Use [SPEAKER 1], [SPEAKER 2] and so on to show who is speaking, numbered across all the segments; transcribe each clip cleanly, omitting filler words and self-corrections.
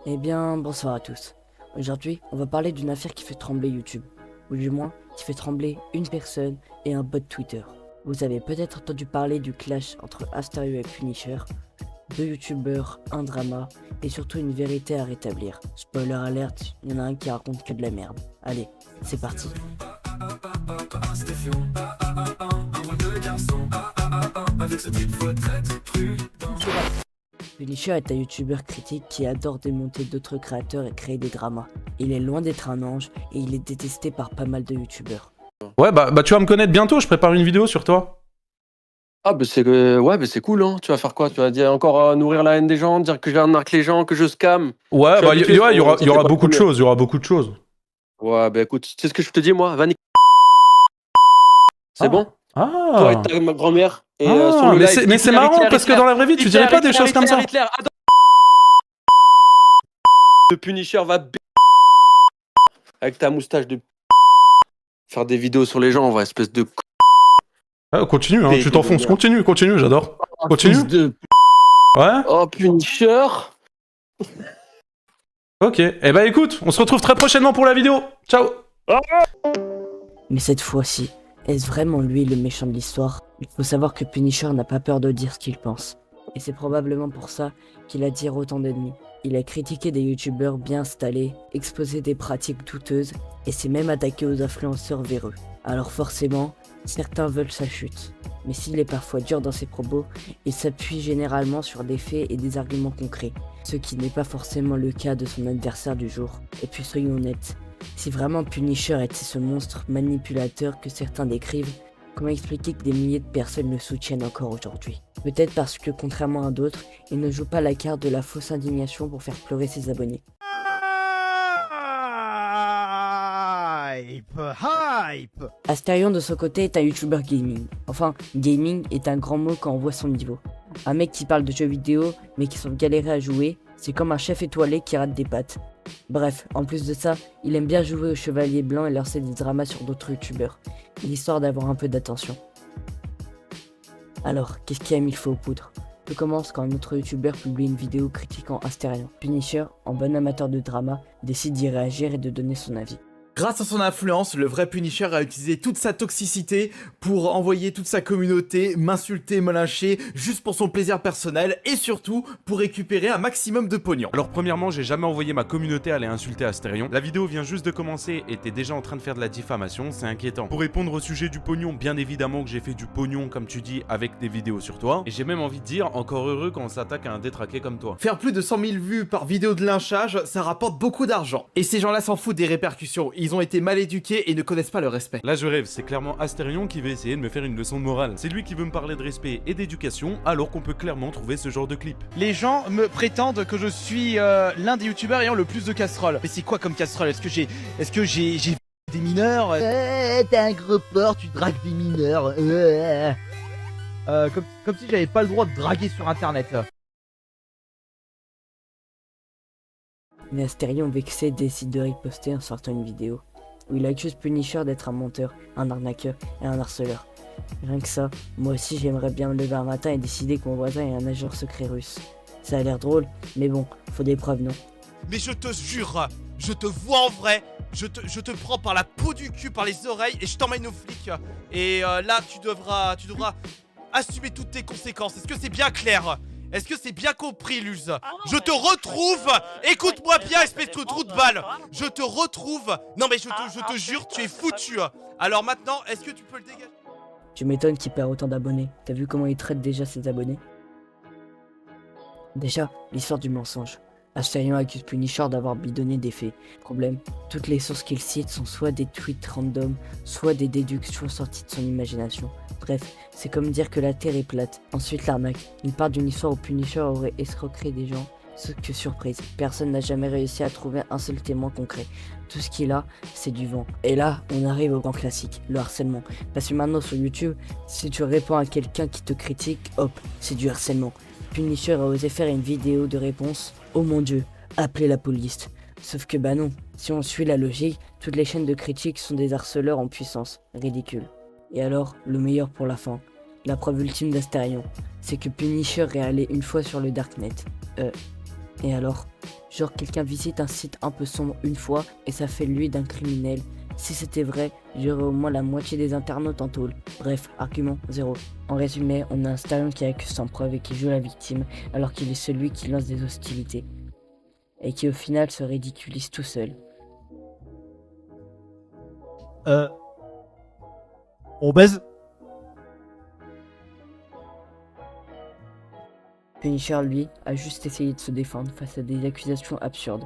[SPEAKER 1] Eh bien, bonsoir à tous. Aujourd'hui, on va parler d'une affaire qui fait trembler YouTube, ou du moins, qui fait trembler une personne et un bot Twitter. Vous avez peut-être entendu parler du clash entre Astario et Punisher, deux youtubeurs, un drama, et surtout une vérité à rétablir. Spoiler alert, il y en a un qui raconte que de la merde. Allez, c'est parti. Punisher est un youtubeur critique qui adore démonter d'autres créateurs et créer des dramas. Il est loin d'être un ange et il est détesté par pas mal de youtubeurs.
[SPEAKER 2] Ouais, bah tu vas me connaître bientôt, je prépare une vidéo sur toi.
[SPEAKER 3] Ah bah c'est ouais bah c'est cool hein. Tu vas faire quoi? Tu vas dire encore nourrir la haine des gens, dire que j'arnaque les gens, que je scam.
[SPEAKER 2] Ouais,
[SPEAKER 3] Je suis
[SPEAKER 2] bah
[SPEAKER 3] habitué,
[SPEAKER 2] il y aura,
[SPEAKER 3] ça
[SPEAKER 2] y
[SPEAKER 3] fait
[SPEAKER 2] aura
[SPEAKER 3] pas le
[SPEAKER 2] beaucoup de
[SPEAKER 3] premier.
[SPEAKER 2] choses, il y aura beaucoup de choses.
[SPEAKER 3] Ouais bah écoute, tu sais ce que je te dis moi? Va niquer. C'est
[SPEAKER 2] Ah.
[SPEAKER 3] bon? Toi et
[SPEAKER 2] Ah.
[SPEAKER 3] ta ma grand-mère et sur
[SPEAKER 2] Ah,
[SPEAKER 3] le
[SPEAKER 2] mais
[SPEAKER 3] live.
[SPEAKER 2] c'est
[SPEAKER 3] Hitler,
[SPEAKER 2] marrant
[SPEAKER 3] Hitler,
[SPEAKER 2] parce que
[SPEAKER 3] Hitler.
[SPEAKER 2] dans la vraie vie, tu
[SPEAKER 3] Hitler,
[SPEAKER 2] dirais pas des
[SPEAKER 3] Hitler,
[SPEAKER 2] choses comme
[SPEAKER 3] Hitler,
[SPEAKER 2] ça.
[SPEAKER 3] Hitler. Le Punisher va avec ta moustache de faire des vidéos sur les gens, en vrai, espèce de
[SPEAKER 2] Ah, continue, hein, tu
[SPEAKER 3] pédé de
[SPEAKER 2] t'enfonces,
[SPEAKER 3] merde.
[SPEAKER 2] continue, j'adore.
[SPEAKER 3] Oh,
[SPEAKER 2] Continue.
[SPEAKER 3] fils de
[SPEAKER 2] Ouais,
[SPEAKER 3] oh Punisher.
[SPEAKER 2] ok. Eh bah écoute, on se retrouve très prochainement pour la vidéo. Ciao.
[SPEAKER 1] Mais cette fois-ci, est-ce vraiment lui le méchant de l'histoire? Il faut savoir que Punisher n'a pas peur de dire ce qu'il pense. Et c'est probablement pour ça qu'il attire autant d'ennemis. Il a critiqué des youtubeurs bien installés, exposé des pratiques douteuses, et s'est même attaqué aux influenceurs véreux. Alors forcément, certains veulent sa chute. Mais s'il est parfois dur dans ses propos, il s'appuie généralement sur des faits et des arguments concrets, ce qui n'est pas forcément le cas de son adversaire du jour. Et puis soyons honnêtes, si vraiment Punisher était ce monstre manipulateur que certains décrivent, comment expliquer que des milliers de personnes le soutiennent encore aujourd'hui? Peut-être parce que, contrairement à d'autres, il ne joue pas la carte de la fausse indignation pour faire pleurer ses abonnés.
[SPEAKER 4] Hype.
[SPEAKER 1] Astérion de son côté est un youtubeur gaming. Enfin, gaming est un grand mot quand on voit son niveau. Un mec qui parle de jeux vidéo mais qui sont galérés à jouer, c'est comme un chef étoilé qui rate des pâtes. Bref, en plus de ça, il aime bien jouer aux chevaliers blancs et lancer des dramas sur d'autres youtubeurs, histoire d'avoir un peu d'attention. Alors, qu'est-ce qui a mis le feu aux poudres? Tout commence quand un autre youtubeur publie une vidéo critiquant Astérion. Punisher, en bon amateur de drama, décide d'y réagir et de donner son avis.
[SPEAKER 4] Grâce à son influence, le vrai Punisher a utilisé toute sa toxicité pour envoyer toute sa communauté m'insulter, me lyncher, juste pour son plaisir personnel et surtout pour récupérer un maximum de pognon.
[SPEAKER 2] Alors premièrement, j'ai jamais envoyé ma communauté aller insulter Astérion. La vidéo vient juste de commencer et t'es déjà en train de faire de la diffamation, c'est inquiétant. Pour répondre au sujet du pognon, bien évidemment que j'ai fait du pognon comme tu dis avec des vidéos sur toi. Et j'ai même envie de dire, encore heureux quand on s'attaque à un détraqué comme toi.
[SPEAKER 4] Faire plus de 100 000 vues par vidéo de lynchage, ça rapporte beaucoup d'argent. Et ces gens-là s'en foutent des répercussions, ils ont été mal éduqués et ne connaissent pas le respect.
[SPEAKER 2] Là je rêve, c'est clairement Astérion qui veut essayer de me faire une leçon de morale. C'est lui qui veut me parler de respect et d'éducation alors qu'on peut clairement trouver ce genre de clip.
[SPEAKER 5] Les gens me prétendent que je suis l'un des youtubeurs ayant le plus de casseroles. Mais c'est quoi comme casserole? Est-ce que j'ai des mineurs?
[SPEAKER 6] T'es un gros porc, tu dragues des mineurs.
[SPEAKER 5] Comme si j'avais pas le droit de draguer sur internet.
[SPEAKER 1] Mais Astérion, vexé, décide de riposter en sortant une vidéo, où il accuse Punisher d'être un menteur, un arnaqueur et un harceleur. Rien que ça, moi aussi j'aimerais bien me lever un matin et décider que mon voisin est un agent secret russe. Ça a l'air drôle, mais bon, faut des preuves, non?
[SPEAKER 7] Mais je te jure, je te vois en vrai, je te prends par la peau du cul, par les oreilles et je t'emmène aux flics. Et là, tu devras assumer toutes tes conséquences. Est-ce que c'est bien clair? Est-ce que c'est bien compris, Luz? Je te retrouve. Écoute-moi bien, espèce de trou de balle. Je te retrouve. Non mais je te jure, tu es foutu. Alors maintenant, est-ce que tu peux le dégager?
[SPEAKER 1] Tu m'étonnes qu'il perd autant d'abonnés. T'as vu comment il traite déjà ses abonnés? Déjà, l'histoire du mensonge. Astérion accuse Punisher d'avoir bidonné des faits. Problème, toutes les sources qu'il cite sont soit des tweets random, soit des déductions sorties de son imagination. Bref, c'est comme dire que la Terre est plate. Ensuite l'arnaque. Il part d'une histoire où Punisher aurait escroqué des gens. Ce que surprise, personne n'a jamais réussi à trouver un seul témoin concret. Tout ce qu'il a, c'est du vent. Et là, on arrive au grand classique, le harcèlement. Parce que maintenant sur YouTube, si tu réponds à quelqu'un qui te critique, hop, c'est du harcèlement. Punisher a osé faire une vidéo de réponse. Oh mon dieu, appelez la police. Sauf que bah non, si on suit la logique, toutes les chaînes de critiques sont des harceleurs en puissance. Ridicule. Et alors, le meilleur pour la fin. La preuve ultime d'Astérion, c'est que Punisher est allé une fois sur le Darknet. Et alors? Genre quelqu'un visite un site un peu sombre une fois et ça fait de lui d'un criminel. Si c'était vrai, j'aurais au moins la moitié des internautes en tôle. Bref, argument 0. En résumé, on a un Starion qui accuse sans preuve et qui joue la victime alors qu'il est celui qui lance des hostilités. Et qui au final se ridiculise tout seul.
[SPEAKER 8] On baise?
[SPEAKER 1] Punisher, lui, a juste essayé de se défendre face à des accusations absurdes.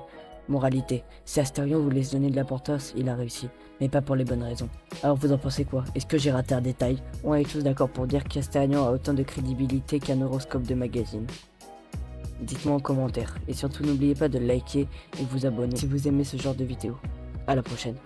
[SPEAKER 1] Moralité, si Astarion voulait se donner de l'importance, il a réussi, mais pas pour les bonnes raisons. Alors vous en pensez quoi? Est-ce que j'ai raté un détail? On est tous d'accord pour dire qu'Astarion a autant de crédibilité qu'un horoscope de magazine. Dites-moi en commentaire, et surtout n'oubliez pas de liker et vous abonner si vous aimez ce genre de vidéo. À la prochaine.